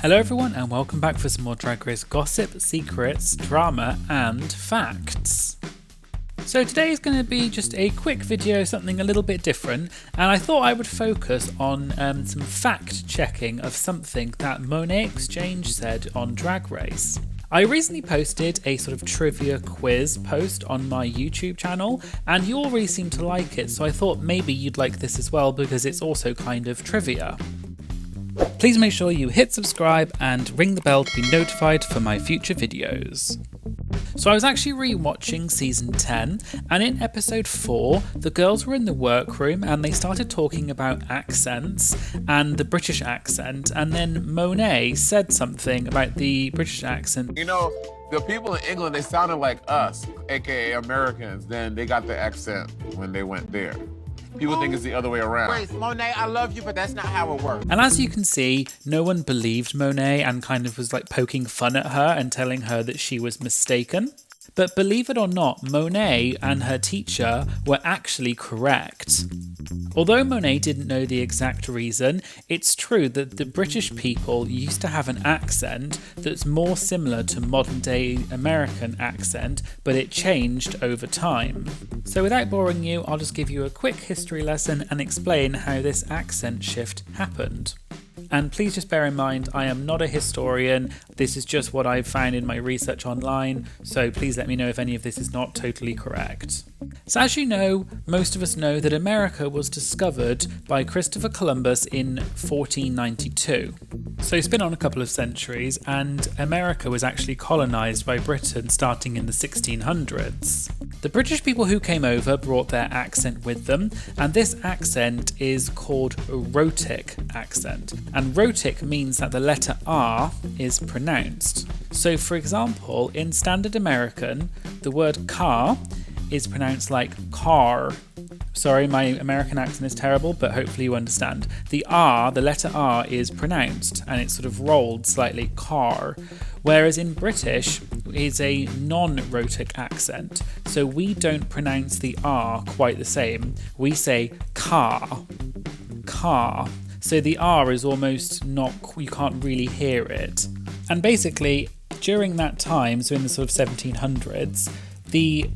Hello everyone and welcome back for some more Drag Race gossip, secrets, drama and facts. So today is going to be just a quick video, something a little bit different, and I thought I would focus on some fact checking of something that Monet X Change said on Drag Race. I recently posted a sort of trivia quiz post on my YouTube channel and you all really seem to like it, so I thought maybe you'd like this as well because it's also kind of trivia. Please make sure you hit subscribe and ring the bell to be notified for my future videos. So I was actually re-watching season 10 and in episode 4 the girls were in the workroom and they started talking about accents and the British accent, and then Monet said something about the British accent. You know, the people in England, they sounded like us, aka Americans, then they got the accent when they went there. People think it's the other way around. Grace, Monet, I love you, but that's not how it works. And as you can see, no one believed Monet and kind of was like poking fun at her and telling her that she was mistaken. But believe it or not, Monet and her teacher were actually correct. Although Monet didn't know the exact reason, it's true that the British people used to have an accent that's more similar to modern day American accent, but it changed over time. So without boring you, I'll just give you a quick history lesson and explain how this accent shift happened. And please just bear in mind, I am not a historian, this is just what I've found in my research online, so please let me know if any of this is not totally correct. So as you know, most of us know that America was discovered by Christopher Columbus in 1492. So it's been on a couple of centuries, and America was actually colonised by Britain starting in the 1600s. The British people who came over brought their accent with them, and this accent is called a rhotic accent. And rhotic means that the letter R is pronounced. So for example, in Standard American, the word car is pronounced like car. Sorry, my American accent is terrible, but hopefully you understand. The R, the letter R, is pronounced and it's sort of rolled slightly, car. Whereas in British, it's a non-rhotic accent. So we don't pronounce the R quite the same. We say car, car. So the R is almost not, you can't really hear it. And basically, during that time, so in the sort of 1700s, the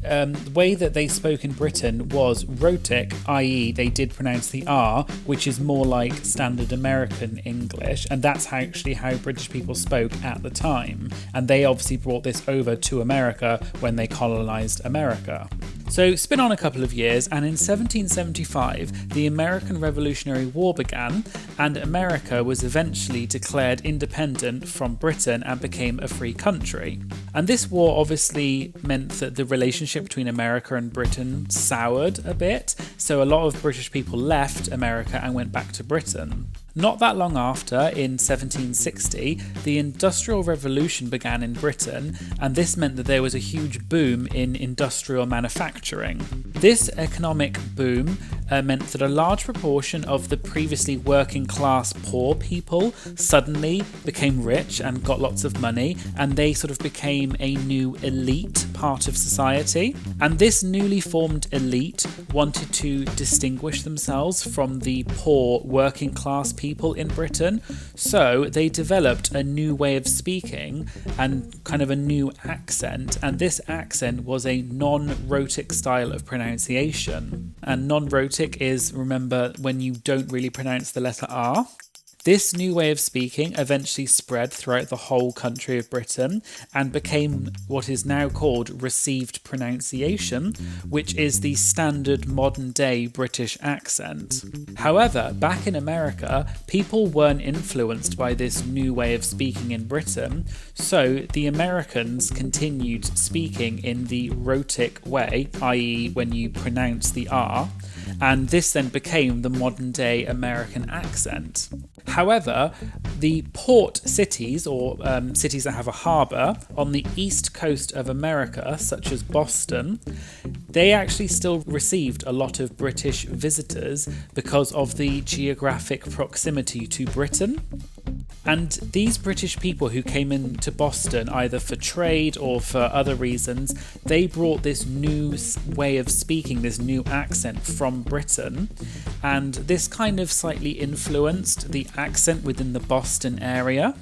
way that they spoke in Britain was rhotic, i.e. they did pronounce the R, which is more like standard American English, and that's actually how British people spoke at the time. And they obviously brought this over to America when they colonised America. So spin on a couple of years, and in 1775 the American Revolutionary War began and America was eventually declared independent from Britain and became a free country. And this war obviously meant that the relationship between America and Britain soured a bit, so a lot of British people left America and went back to Britain. Not that long after, in 1760, the Industrial Revolution began in Britain, and this meant that there was a huge boom in industrial manufacturing. This economic boom meant that a large proportion of the previously working class poor people suddenly became rich and got lots of money, and they sort of became a new elite part of society. And this newly formed elite wanted to distinguish themselves from the poor working class people in Britain, so they developed a new way of speaking and kind of a new accent, and this accent was a non-rhotic style of pronunciation. And non-rhotic is, remember, when you don't really pronounce the letter R. This new way of speaking eventually spread throughout the whole country of Britain and became what is now called received pronunciation, which is the standard modern day British accent. However, back in America, people weren't influenced by this new way of speaking in Britain, so the Americans continued speaking in the rhotic way, i.e. when you pronounce the R, and this then became the modern day American accent. However, the port cities, or cities that have a harbour, on the east coast of America, such as Boston, they actually still received a lot of British visitors because of the geographic proximity to Britain. And these British people who came into Boston either for trade or for other reasons, they brought this new way of speaking, this new accent from Britain, and this kind of slightly influenced the accent within the Boston area.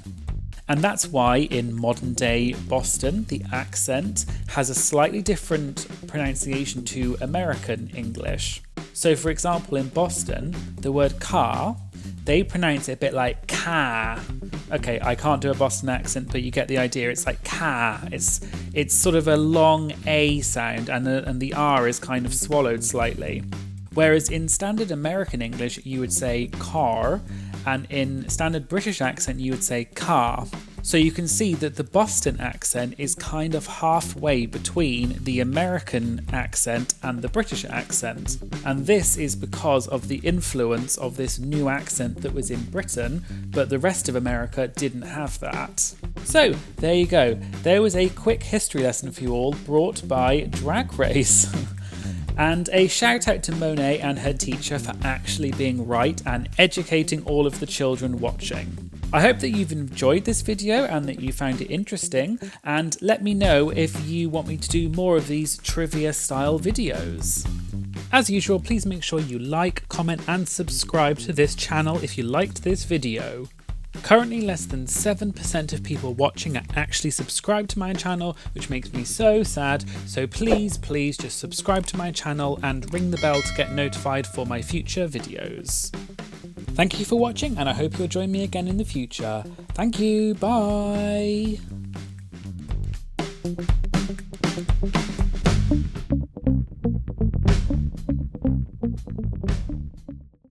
And that's why in modern day Boston, the accent has a slightly different pronunciation to American English. So for example, in Boston, the word car, they pronounce it a bit like car. Okay, I can't do a Boston accent, but you get the idea. It's like car. It's sort of a long A sound, and the R is kind of swallowed slightly. Whereas in standard American English, you would say car, and in standard British accent, you would say car. So you can see that the Boston accent is kind of halfway between the American accent and the British accent. And this is because of the influence of this new accent that was in Britain, but the rest of America didn't have that. So there you go. There was a quick history lesson for you all brought by Drag Race. And a shout out to Monet and her teacher for actually being right and educating all of the children watching. I hope that you've enjoyed this video and that you found it interesting, and let me know if you want me to do more of these trivia style videos. As usual, please make sure you like, comment and subscribe to this channel if you liked this video. Currently less than 7% of people watching are actually subscribed to my channel, which makes me so sad, so please just subscribe to my channel and ring the bell to get notified for my future videos. Thank you for watching, and I hope you'll join me again in the future. Thank you, bye!